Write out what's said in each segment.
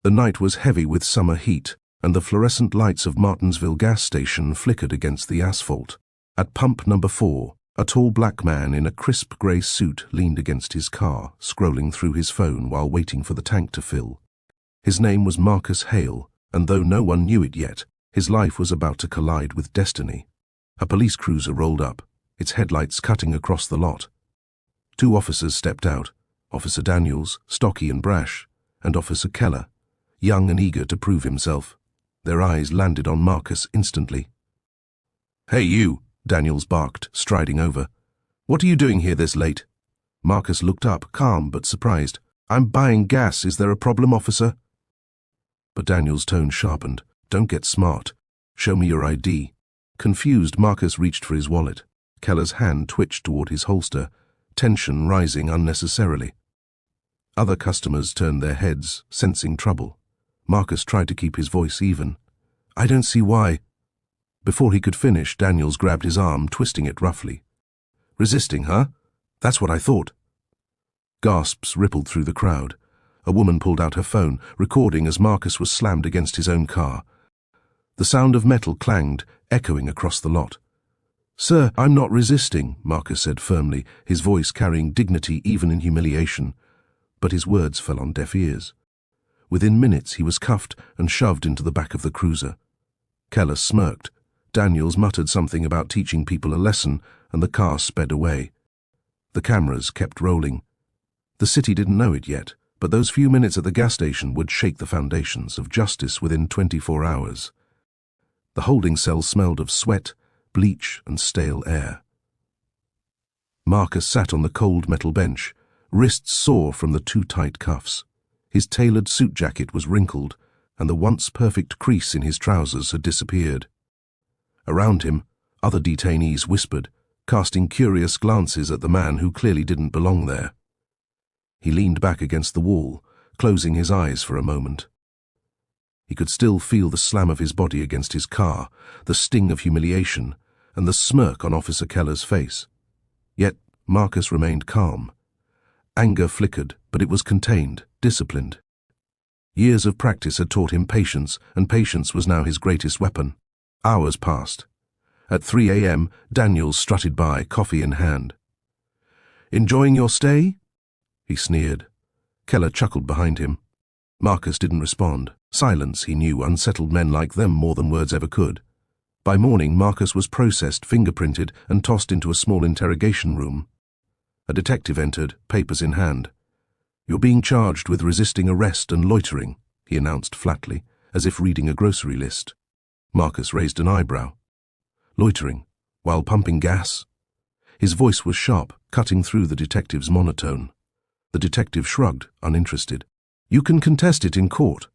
The night was heavy with summer heat, and the fluorescent lights of Martinsville gas station flickered against the asphalt. At pump number 4, a tall black man in a crisp grey suit leaned against his car, scrolling through his phone while waiting for the tank to fill. His name was Marcus Hale, and though no one knew it yet, his life was about to collide with destiny. A police cruiser rolled up, its headlights cutting across the lot. 2 officers stepped out, Officer Daniels, stocky and brash, and Officer Keller, young and eager to prove himself. Their eyes landed on Marcus instantly. "Hey you," Daniels barked, striding over. "What are you doing here this late?" Marcus looked up, calm but surprised. "I'm buying gas. Is there a problem, officer?" But Daniels' tone sharpened. "Don't get smart. Show me your ID." Confused, Marcus reached for his wallet. Keller's hand twitched toward his holster, tension rising unnecessarily. Other customers turned their heads, sensing trouble. Marcus tried to keep his voice even. "I don't see why." Before he could finish, Daniels grabbed his arm, twisting it roughly. "Resisting, huh? That's what I thought." Gasps rippled through the crowd. A woman pulled out her phone, recording as Marcus was slammed against his own car. The sound of metal clanged, echoing across the lot. "Sir, I'm not resisting," Marcus said firmly, his voice carrying dignity even in humiliation. But his words fell on deaf ears. Within minutes he was cuffed and shoved into the back of the cruiser. Keller smirked. Daniels muttered something about teaching people a lesson, and the car sped away. The cameras kept rolling. The city didn't know it yet, but those few minutes at the gas station would shake the foundations of justice within 24 hours. The holding cell smelled of sweat, bleach, and stale air. Marcus sat on the cold metal bench, wrists sore from the too tight cuffs. His tailored suit jacket was wrinkled, and the once perfect crease in his trousers had disappeared. Around him, other detainees whispered, casting curious glances at the man who clearly didn't belong there. He leaned back against the wall, closing his eyes for a moment. He could still feel the slam of his body against his car, the sting of humiliation, and the smirk on Officer Keller's face. Yet Marcus remained calm. Anger flickered, but it was contained, disciplined. Years of practice had taught him patience, and patience was now his greatest weapon. Hours passed. At 3 a.m., Daniels strutted by, coffee in hand. "Enjoying your stay?" he sneered. Keller chuckled behind him. Marcus didn't respond. Silence, he knew, unsettled men like them more than words ever could. By morning, Marcus was processed, fingerprinted, and tossed into a small interrogation room. A detective entered, papers in hand. "You're being charged with resisting arrest and loitering," he announced flatly, as if reading a grocery list. Marcus raised an eyebrow. "Loitering? While pumping gas?" His voice was sharp, cutting through the detective's monotone. The detective shrugged, uninterested. "You can contest it in court."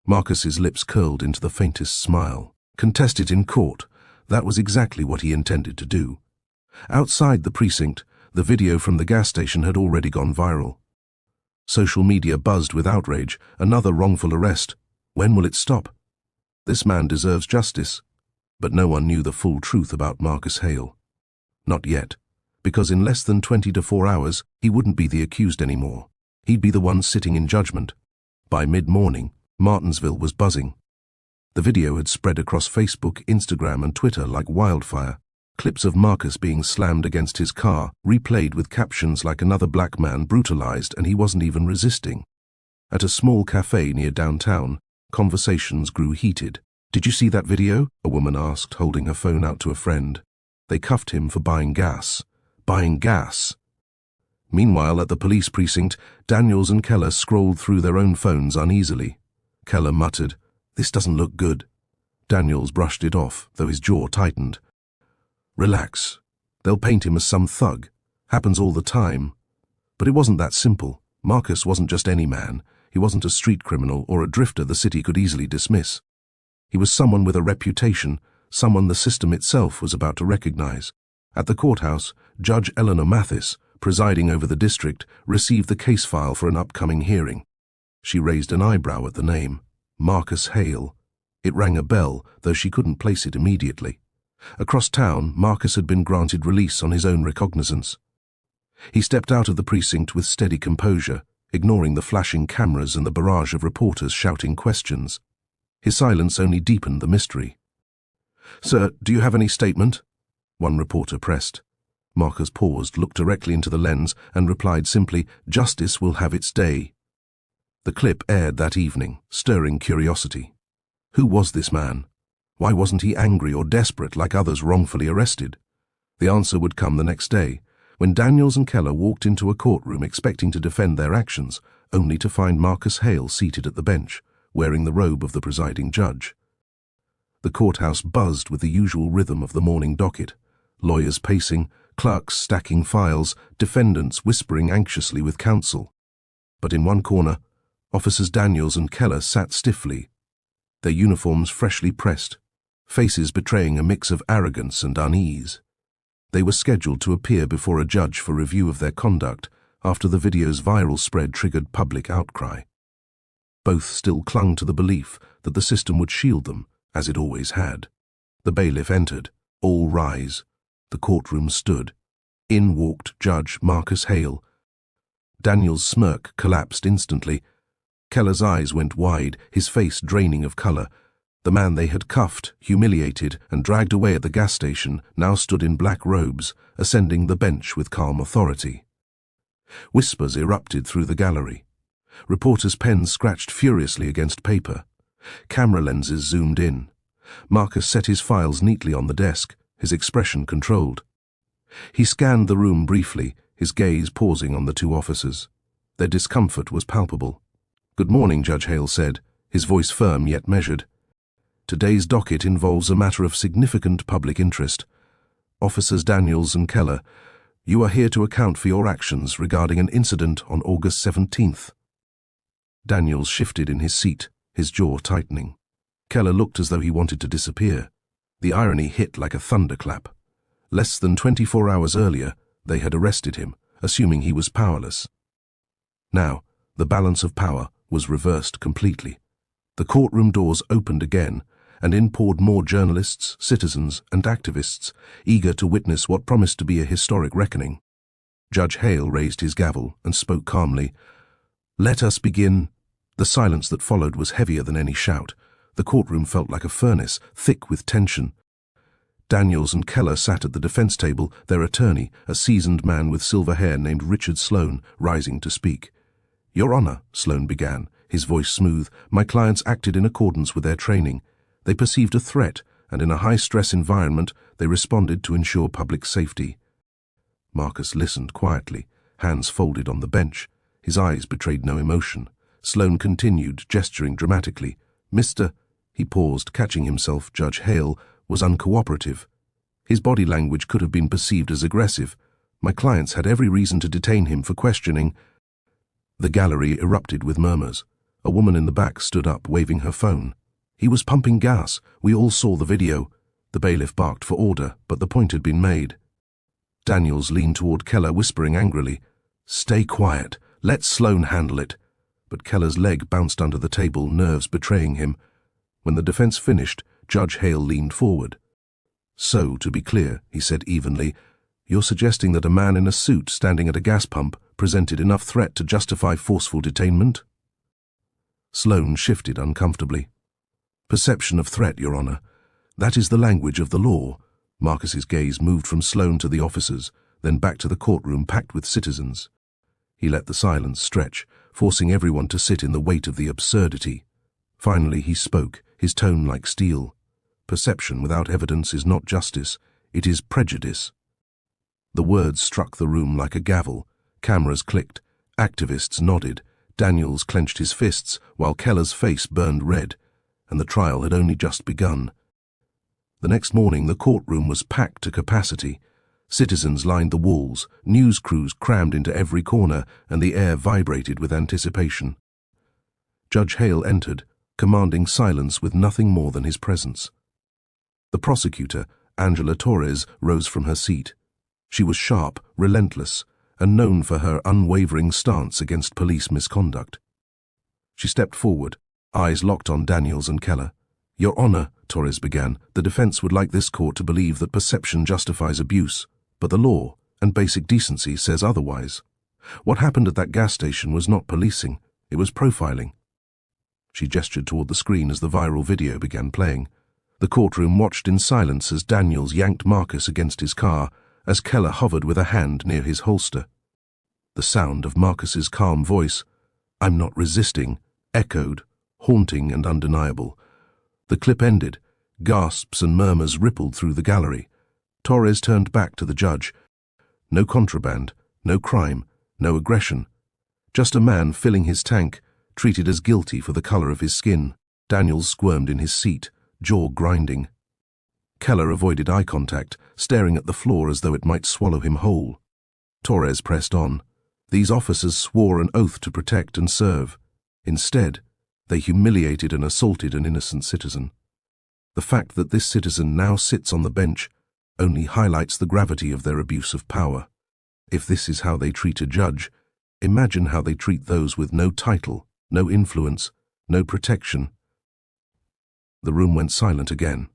Marcus's lips curled into the faintest smile. Contest it in court. That was exactly what he intended to do. Outside the precinct, the video from the gas station had already gone viral. Social media buzzed with outrage. Another wrongful arrest. When will it stop? This man deserves justice. But no one knew the full truth about Marcus Hale. Not yet, because in less than 24 hours, he wouldn't be the accused anymore. He'd be the one sitting in judgment. By mid-morning, Martinsville was buzzing. The video had spread across Facebook, Instagram, and Twitter like wildfire. Clips of Marcus being slammed against his car, replayed with captions like "another black man brutalized and he wasn't even resisting." At a small cafe near downtown, conversations grew heated. "Did you see that video?" a woman asked, holding her phone out to a friend. "They cuffed him for buying gas." Buying gas. Meanwhile, at the police precinct, Daniels and Keller scrolled through their own phones uneasily. Keller muttered, "This doesn't look good." Daniels brushed it off, though his jaw tightened. "Relax. They'll paint him as some thug. Happens all the time." But it wasn't that simple. Marcus wasn't just any man. He wasn't a street criminal or a drifter the city could easily dismiss. He was someone with a reputation, someone the system itself was about to recognize. At the courthouse, Judge Eleanor Mathis, presiding over the district, received the case file for an upcoming hearing. She raised an eyebrow at the name, Marcus Hale. It rang a bell, though she couldn't place it immediately. Across town, Marcus had been granted release on his own recognizance. He stepped out of the precinct with steady composure, ignoring the flashing cameras and the barrage of reporters shouting questions. His silence only deepened the mystery. "Sir, do you have any statement?" one reporter pressed. Marcus paused, looked directly into the lens, and replied simply, "Justice will have its day." The clip aired that evening, stirring curiosity. Who was this man? Why wasn't he angry or desperate like others wrongfully arrested? The answer would come the next day, when Daniels and Keller walked into a courtroom expecting to defend their actions, only to find Marcus Hale seated at the bench, wearing the robe of the presiding judge. The courthouse buzzed with the usual rhythm of the morning docket, lawyers pacing, clerks stacking files, defendants whispering anxiously with counsel. But in one corner, Officers Daniels and Keller sat stiffly, their uniforms freshly pressed, faces betraying a mix of arrogance and unease. They were scheduled to appear before a judge for review of their conduct after the video's viral spread triggered public outcry. Both still clung to the belief that the system would shield them, as it always had. The bailiff entered. All rise. The courtroom stood. In walked Judge Marcus Hale. Daniel's smirk collapsed instantly. Keller's eyes went wide, his face draining of color. The man they had cuffed, humiliated, and dragged away at the gas station now stood in black robes, ascending the bench with calm authority. Whispers erupted through the gallery. Reporters' pens scratched furiously against paper. Camera lenses zoomed in. Marcus set his files neatly on the desk, his expression controlled. He scanned the room briefly, his gaze pausing on the two officers. Their discomfort was palpable. "Good morning," Judge Hale said, his voice firm yet measured. "Today's docket involves a matter of significant public interest. Officers Daniels and Keller, you are here to account for your actions regarding an incident on August 17th. Daniels shifted in his seat, his jaw tightening. Keller looked as though he wanted to disappear. The irony hit like a thunderclap. Less than 24 hours earlier, they had arrested him, assuming he was powerless. Now, the balance of power was reversed completely. The courtroom doors opened again, and in poured more journalists, citizens, and activists, eager to witness what promised to be a historic reckoning. Judge Hale raised his gavel and spoke calmly. "Let us begin." The silence that followed was heavier than any shout. The courtroom felt like a furnace, thick with tension. Daniels and Keller sat at the defense table, their attorney, a seasoned man with silver hair named Richard Sloan, rising to speak. "Your Honor," Sloan began, his voice smooth, "my clients acted in accordance with their training. They perceived a threat, and in a high-stress environment, they responded to ensure public safety." Marcus listened quietly, hands folded on the bench. His eyes betrayed no emotion. Sloan continued, gesturing dramatically. "Mr." He paused, catching himself. Judge Hale was uncooperative. His body language could have been perceived as aggressive. My clients had every reason to detain him for questioning. The gallery erupted with murmurs. A woman in the back stood up, waving her phone. "He was pumping gas. We all saw the video." The bailiff barked for order, but the point had been made. Daniels leaned toward Keller, whispering angrily, "Stay quiet. Let Sloan handle it." But Keller's leg bounced under the table, nerves betraying him. When the defense finished, Judge Hale leaned forward. "So, to be clear," he said evenly, "you're suggesting that a man in a suit standing at a gas pump presented enough threat to justify forceful detainment?" Sloan shifted uncomfortably. "Perception of threat, Your Honor. That is the language of the law." Marcus's gaze moved from Sloan to the officers, then back to the courtroom packed with citizens. He let the silence stretch, forcing everyone to sit in the weight of the absurdity. Finally he spoke, his tone like steel. "Perception without evidence is not justice, it is prejudice." The words struck the room like a gavel. Cameras clicked, activists nodded, Daniels clenched his fists, while Keller's face burned red, and the trial had only just begun. The next morning the courtroom was packed to capacity. Citizens lined the walls, news crews crammed into every corner, and the air vibrated with anticipation. Judge Hale entered, commanding silence with nothing more than his presence. The prosecutor, Angela Torres, rose from her seat. She was sharp, relentless, and known for her unwavering stance against police misconduct. She stepped forward, eyes locked on Daniels and Keller. "Your Honor," Torres began, "the defense would like this court to believe that perception justifies abuse, but the law and basic decency says otherwise." What happened at that gas station was not policing, it was profiling. She gestured toward the screen as the viral video began playing. The courtroom watched in silence as Daniels yanked Marcus against his car, as Keller hovered with a hand near his holster. The sound of Marcus's calm voice, "I'm not resisting," echoed, haunting and undeniable. The clip ended. Gasps and murmurs rippled through the gallery. Torres turned back to the judge. No contraband, no crime, no aggression. Just a man filling his tank, treated as guilty for the color of his skin. Daniels squirmed in his seat, jaw grinding. Keller avoided eye contact, staring at the floor as though it might swallow him whole. Torres pressed on. These officers swore an oath to protect and serve. Instead, they humiliated and assaulted an innocent citizen. The fact that this citizen now sits on the bench only highlights the gravity of their abuse of power. If this is how they treat a judge, imagine how they treat those with no title, no influence, no protection. The room went silent again.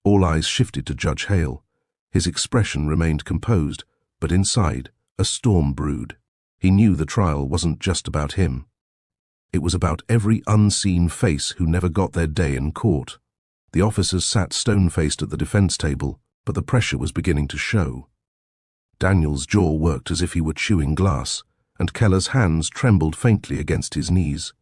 All eyes shifted to Judge Hale. His expression remained composed, but inside, a storm brewed. He knew the trial wasn't just about him. It was about every unseen face who never got their day in court. The officers sat stone-faced at the defense table, but the pressure was beginning to show. Daniels' jaw worked as if he were chewing glass, and Keller's hands trembled faintly against his knees.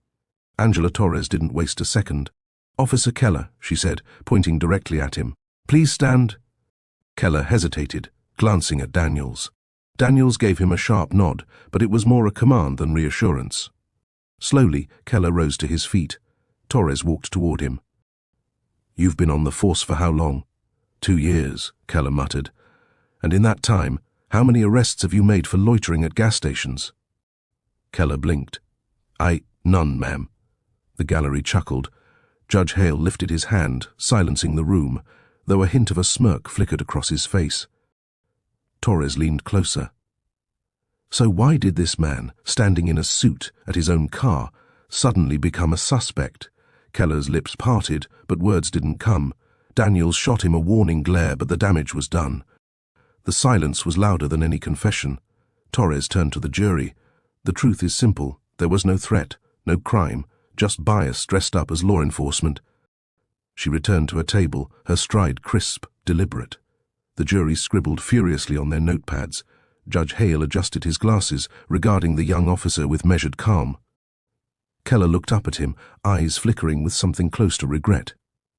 Angela Torres didn't waste a second. "Officer Keller," she said, pointing directly at him. "Please stand." Keller hesitated, glancing at Daniels. Daniels gave him a sharp nod, but it was more a command than reassurance. Slowly, Keller rose to his feet. Torres walked toward him. "You've been on the force for how long?" 2 years, Keller muttered. "And in that time, how many arrests have you made for loitering at gas stations?" Keller blinked. None, ma'am." The gallery chuckled. Judge Hale lifted his hand, silencing the room, though a hint of a smirk flickered across his face. Torres leaned closer. So why did this man, standing in a suit at his own car, suddenly become a suspect? Keller's lips parted, but words didn't come. Daniels shot him a warning glare, but the damage was done. The silence was louder than any confession. Torres turned to the jury. "The truth is simple. There was no threat, no crime, just bias dressed up as law enforcement." She returned to her table, her stride crisp, deliberate. The jury scribbled furiously on their notepads. Judge Hale adjusted his glasses, regarding the young officer with measured calm. Keller looked up at him, eyes flickering with something close to regret.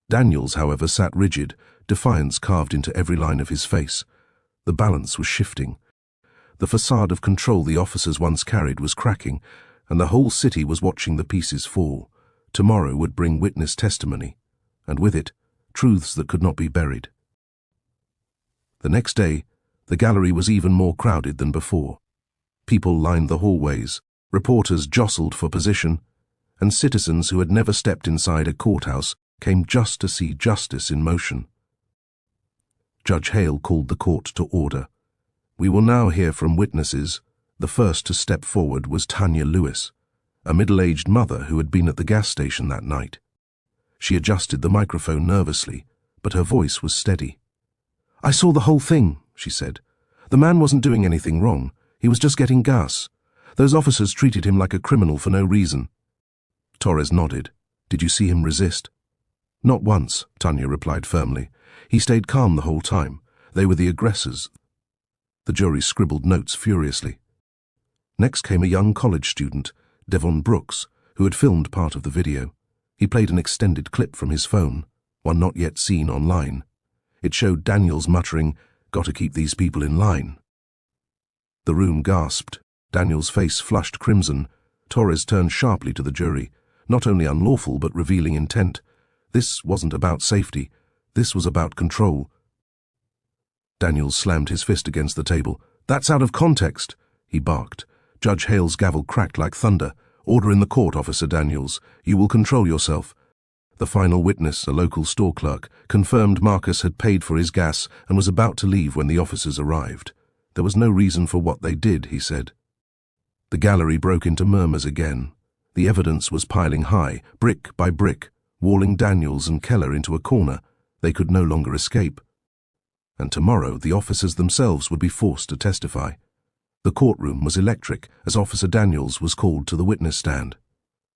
Daniels, however, sat rigid, defiance carved into every line of his face. The balance was shifting. The facade of control the officers once carried was cracking, and the whole city was watching the pieces fall. Tomorrow would bring witness testimony, and with it, truths that could not be buried. The next day, the gallery was even more crowded than before. People lined the hallways, reporters jostled for position, and citizens who had never stepped inside a courthouse came just to see justice in motion. Judge Hale called the court to order. "We will now hear from witnesses." The first to step forward was Tanya Lewis, a middle-aged mother who had been at the gas station that night. She adjusted the microphone nervously, but her voice was steady. "I saw the whole thing," she said. "The man wasn't doing anything wrong. He was just getting gas. Those officers treated him like a criminal for no reason." Torres nodded. "Did you see him resist?" "Not once," Tanya replied firmly. "He stayed calm the whole time. They were the aggressors." The jury scribbled notes furiously. Next came a young college student, Devon Brooks, who had filmed part of the video. He played an extended clip from his phone, one not yet seen online. It showed Daniels muttering, "Gotta keep these people in line." The room gasped. Daniels' face flushed crimson. Torres turned sharply to the jury, not only unlawful but revealing intent. This wasn't about safety. This was about control. Daniels slammed his fist against the table. "That's out of context," he barked. Judge Hale's gavel cracked like thunder. "Order in the court, Officer Daniels. You will control yourself." The final witness, a local store clerk, confirmed Marcus had paid for his gas and was about to leave when the officers arrived. There was no reason for what they did, he said. The gallery broke into murmurs again. The evidence was piling high, brick by brick, walling Daniels and Keller into a corner. They could no longer escape. And tomorrow the officers themselves would be forced to testify. The courtroom was electric as Officer Daniels was called to the witness stand.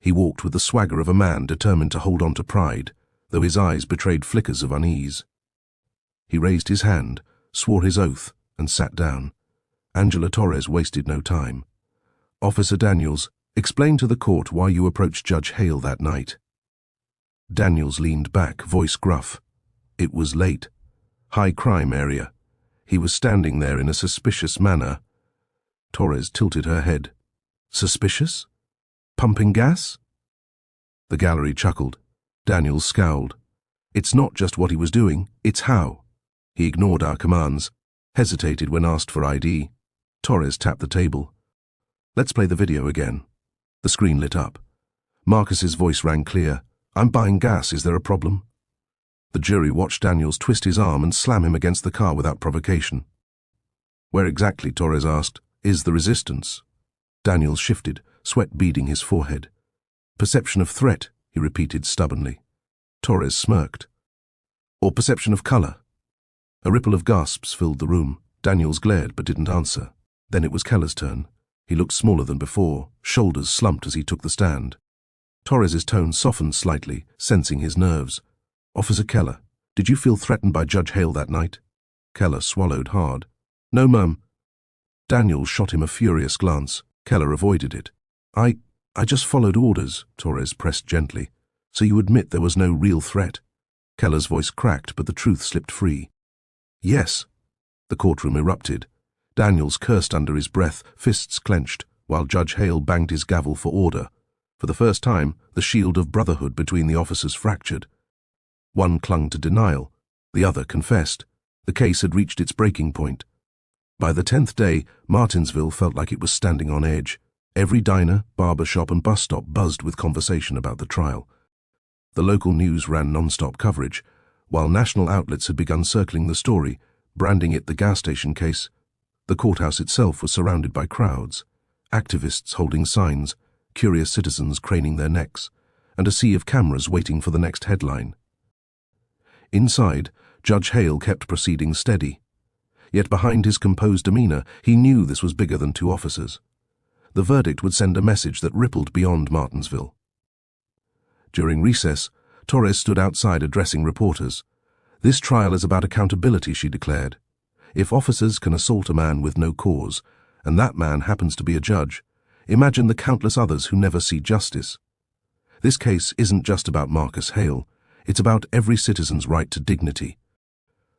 He walked with the swagger of a man determined to hold on to pride, though his eyes betrayed flickers of unease. He raised his hand, swore his oath, and sat down. Angela Torres wasted no time. "Officer Daniels, explain to the court why you approached Judge Hale that night." Daniels leaned back, voice gruff. It was late. High crime area. He was standing there in a suspicious manner. Torres tilted her head. Suspicious? Pumping gas? The gallery chuckled. Daniels scowled. It's not just what he was doing, it's how. He ignored our commands, hesitated when asked for ID. Torres tapped the table. "Let's play the video again." The screen lit up. Marcus's voice rang clear. "I'm buying gas, is there a problem?" The jury watched Daniels twist his arm and slam him against the car without provocation. "Where exactly," Torres asked, "is the resistance?" Daniels shifted, sweat beading his forehead. "Perception of threat," he repeated stubbornly. Torres smirked. "Or perception of color?" A ripple of gasps filled the room. Daniels glared but didn't answer. Then it was Keller's turn. He looked smaller than before, shoulders slumped as he took the stand. Torres's tone softened slightly, sensing his nerves. "Officer Keller, did you feel threatened by Judge Hale that night?" Keller swallowed hard. "No, ma'am." Daniels shot him a furious glance. Keller avoided it. I just followed orders," Torres pressed gently. "So you admit there was no real threat?" Keller's voice cracked, but the truth slipped free. "Yes." The courtroom erupted. Daniels cursed under his breath, fists clenched, while Judge Hale banged his gavel for order. For the first time, the shield of brotherhood between the officers fractured. One clung to denial, the other confessed. The case had reached its breaking point. By the 10th day, Martinsville felt like it was standing on edge. Every diner, barber shop and bus stop buzzed with conversation about the trial. The local news ran non-stop coverage, while national outlets had begun circling the story, branding it the gas station case. The courthouse itself was surrounded by crowds, activists holding signs, curious citizens craning their necks, and a sea of cameras waiting for the next headline. Inside, Judge Hale kept proceedings steady. Yet behind his composed demeanor, he knew this was bigger than two officers. The verdict would send a message that rippled beyond Martinsville. During recess, Torres stood outside addressing reporters. "This trial is about accountability," she declared. "If officers can assault a man with no cause, and that man happens to be a judge, imagine the countless others who never see justice. This case isn't just about Marcus Hale. It's about every citizen's right to dignity."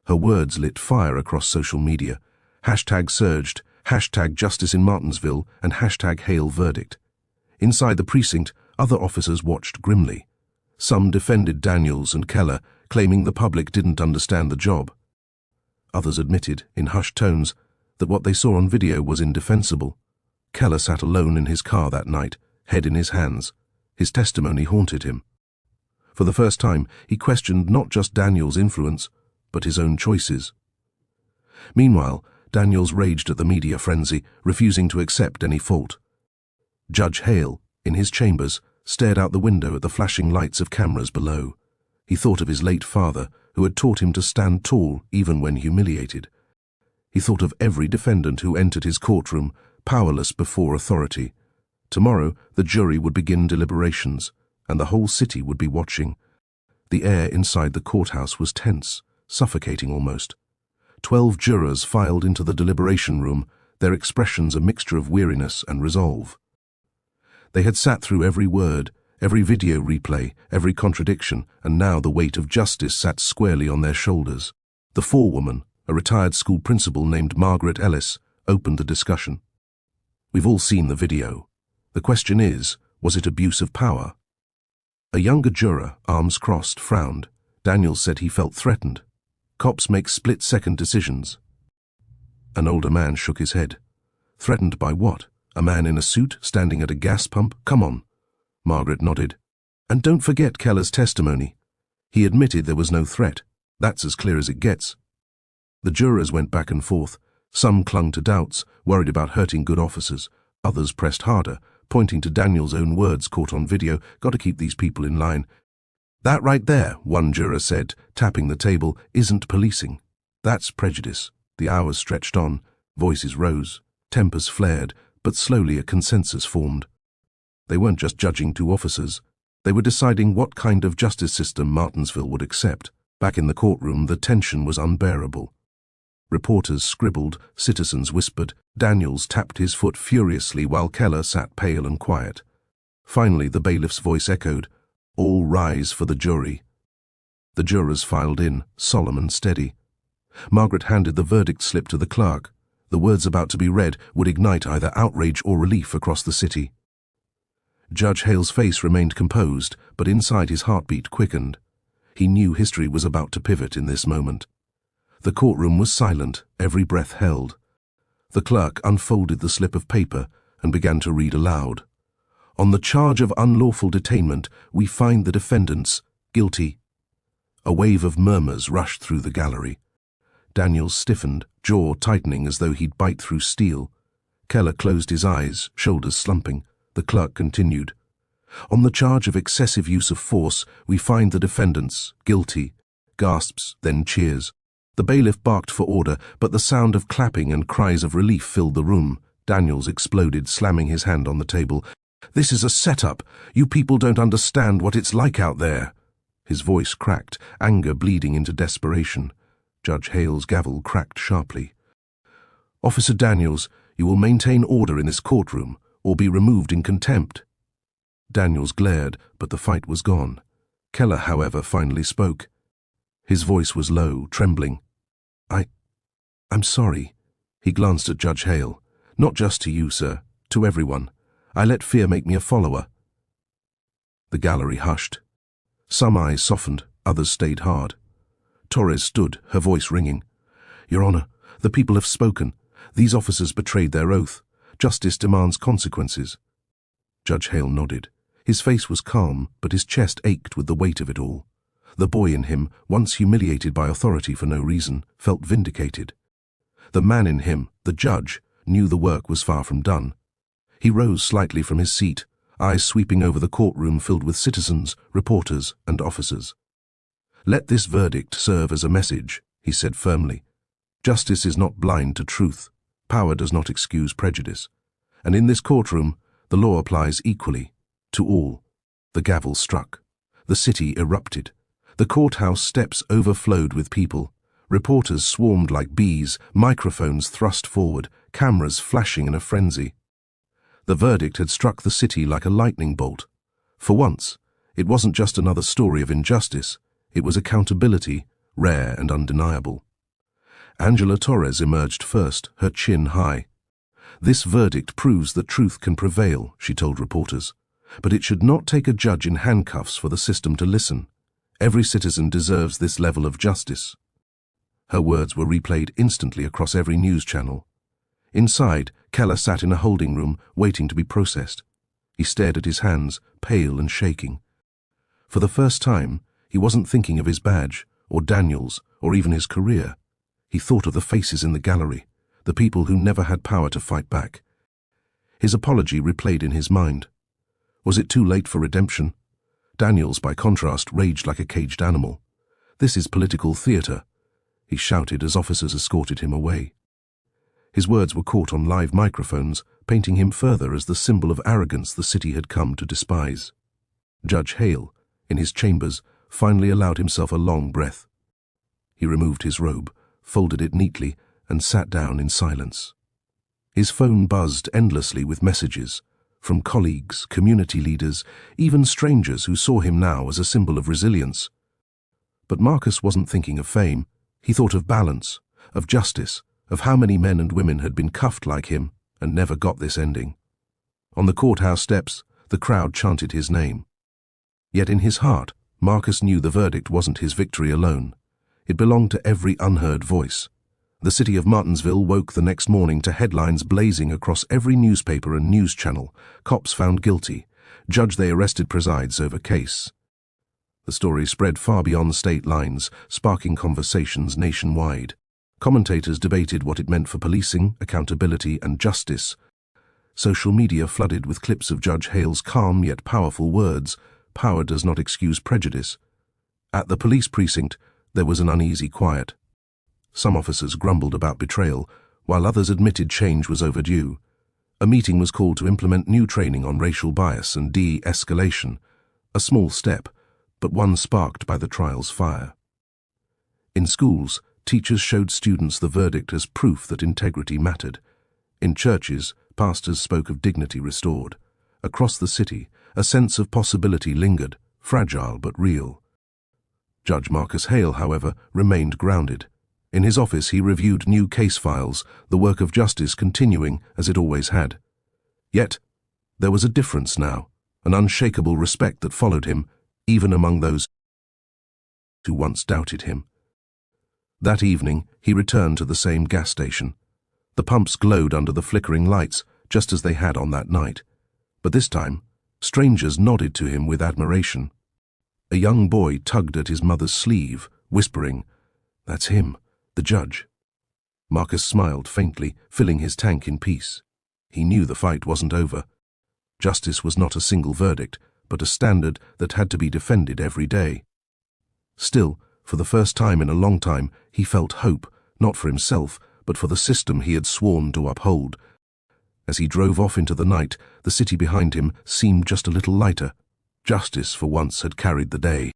Her words lit fire across social media. Hashtag surged, hashtag justice in Martinsville, and hashtag Hale verdict. Inside the precinct, other officers watched grimly. Some defended Daniels and Keller, claiming the public didn't understand the job. Others admitted, in hushed tones, that what they saw on video was indefensible. Keller sat alone in his car that night, head in his hands. His testimony haunted him. For the first time, he questioned not just Daniels' influence, but his own choices. Meanwhile, Daniels raged at the media frenzy, refusing to accept any fault. Judge Hale, in his chambers, stared out the window at the flashing lights of cameras below. He thought of his late father, who had taught him to stand tall even when humiliated. He thought of every defendant who entered his courtroom, powerless before authority. Tomorrow, the jury would begin deliberations, and the whole city would be watching. The air inside the courthouse was tense, suffocating almost. 12 jurors filed into the deliberation room, their expressions a mixture of weariness and resolve. They had sat through every word, every video replay, every contradiction, and now the weight of justice sat squarely on their shoulders. The forewoman, a retired school principal named Margaret Ellis, opened the discussion. "We've all seen the video. The question is, was it abuse of power?" A younger juror, arms crossed, frowned. Daniels said he felt threatened. "Cops make split-second decisions." An older man shook his head. "Threatened by what? A man in a suit standing at a gas pump? Come on." Margaret nodded. "And don't forget Keller's testimony. He admitted there was no threat. That's as clear as it gets." The jurors went back and forth. Some clung to doubts, worried about hurting good officers. Others pressed harder, pointing to Daniels' own words caught on video. "Got to keep these people in line." "That right there," one juror said, tapping the table, "isn't policing. That's prejudice." The hours stretched on. Voices rose. Tempers flared, but slowly a consensus formed. They weren't just judging two officers. They were deciding what kind of justice system Martinsville would accept. Back in the courtroom, the tension was unbearable. Reporters scribbled, citizens whispered. Daniels tapped his foot furiously while Keller sat pale and quiet. Finally, the bailiff's voice echoed, "All rise for the jury." The jurors filed in, solemn and steady. Margaret handed the verdict slip to the clerk. The words about to be read would ignite either outrage or relief across the city. Judge Hale's face remained composed, but inside his heartbeat quickened. He knew history was about to pivot in this moment. The courtroom was silent, every breath held. The clerk unfolded the slip of paper and began to read aloud. "On the charge of unlawful detainment, we find the defendants guilty." A wave of murmurs rushed through the gallery. Daniels stiffened, jaw tightening as though he'd bite through steel. Keller closed his eyes, shoulders slumping. The clerk continued. "On the charge of excessive use of force, we find the defendants guilty." Gasps, then cheers. The bailiff barked for order, but the sound of clapping and cries of relief filled the room. Daniels exploded, slamming his hand on the table. "This is a setup. You people don't understand what it's like out there." His voice cracked, anger bleeding into desperation. Judge Hale's gavel cracked sharply. "Officer Daniels, you will maintain order in this courtroom, or be removed in contempt." Daniels glared, but the fight was gone. Keller, however, finally spoke. His voice was low, trembling. I'm sorry." He glanced at Judge Hale. "Not just to you, sir, to everyone. I let fear make me a follower." The gallery hushed. Some eyes softened, others stayed hard. Torres stood, her voice ringing. "Your Honor, the people have spoken. These officers betrayed their oath. Justice demands consequences." Judge Hale nodded. His face was calm, but his chest ached with the weight of it all. The boy in him, once humiliated by authority for no reason, felt vindicated. The man in him, the judge, knew the work was far from done. He rose slightly from his seat, eyes sweeping over the courtroom filled with citizens, reporters, and officers. "Let this verdict serve as a message," he said firmly. "Justice is not blind to truth. Power does not excuse prejudice. And in this courtroom, the law applies equally, to all." The gavel struck. The city erupted. The courthouse steps overflowed with people. Reporters swarmed like bees, microphones thrust forward, cameras flashing in a frenzy. The verdict had struck the city like a lightning bolt. For once, it wasn't just another story of injustice. It was accountability, rare and undeniable. Angela Torres emerged first, her chin high. "This verdict proves that truth can prevail," she told reporters. "But it should not take a judge in handcuffs for the system to listen. Every citizen deserves this level of justice." Her words were replayed instantly across every news channel. Inside, Keller sat in a holding room, waiting to be processed. He stared at his hands, pale and shaking. For the first time, he wasn't thinking of his badge, or Daniels, or even his career. He thought of the faces in the gallery, the people who never had power to fight back. His apology replayed in his mind. Was it too late for redemption? Daniels, by contrast, raged like a caged animal. "This is political theatre," he shouted as officers escorted him away. His words were caught on live microphones, painting him further as the symbol of arrogance the city had come to despise. Judge Hale, in his chambers, finally allowed himself a long breath. He removed his robe, folded it neatly, and sat down in silence. His phone buzzed endlessly with messages, from colleagues, community leaders, even strangers who saw him now as a symbol of resilience. But Marcus wasn't thinking of fame. He thought of balance, of justice, of how many men and women had been cuffed like him and never got this ending. On the courthouse steps, the crowd chanted his name. Yet in his heart, Marcus knew the verdict wasn't his victory alone. It belonged to every unheard voice. The city of Martinsville woke the next morning to headlines blazing across every newspaper and news channel. Cops found guilty. Judge they arrested presides over case. The story spread far beyond state lines, sparking conversations nationwide. Commentators debated what it meant for policing, accountability, and justice. Social media flooded with clips of Judge Hale's calm yet powerful words, "Power does not excuse prejudice." At the police precinct, there was an uneasy quiet. Some officers grumbled about betrayal, while others admitted change was overdue. A meeting was called to implement new training on racial bias and de-escalation, a small step, but one sparked by the trial's fire. In schools, teachers showed students the verdict as proof that integrity mattered. In churches, pastors spoke of dignity restored. Across the city, a sense of possibility lingered, fragile but real. Judge Marcus Hale, however, remained grounded. In his office, he reviewed new case files, the work of justice continuing as it always had. Yet, there was a difference now, an unshakable respect that followed him, even among those who once doubted him. That evening, he returned to the same gas station. The pumps glowed under the flickering lights, just as they had on that night. But this time, strangers nodded to him with admiration. A young boy tugged at his mother's sleeve, whispering, "That's him, the judge." Marcus smiled faintly, filling his tank in peace. He knew the fight wasn't over. Justice was not a single verdict, but a standard that had to be defended every day. Still, for the first time in a long time, he felt hope, not for himself, but for the system he had sworn to uphold. As he drove off into the night, the city behind him seemed just a little lighter. Justice, for once, had carried the day.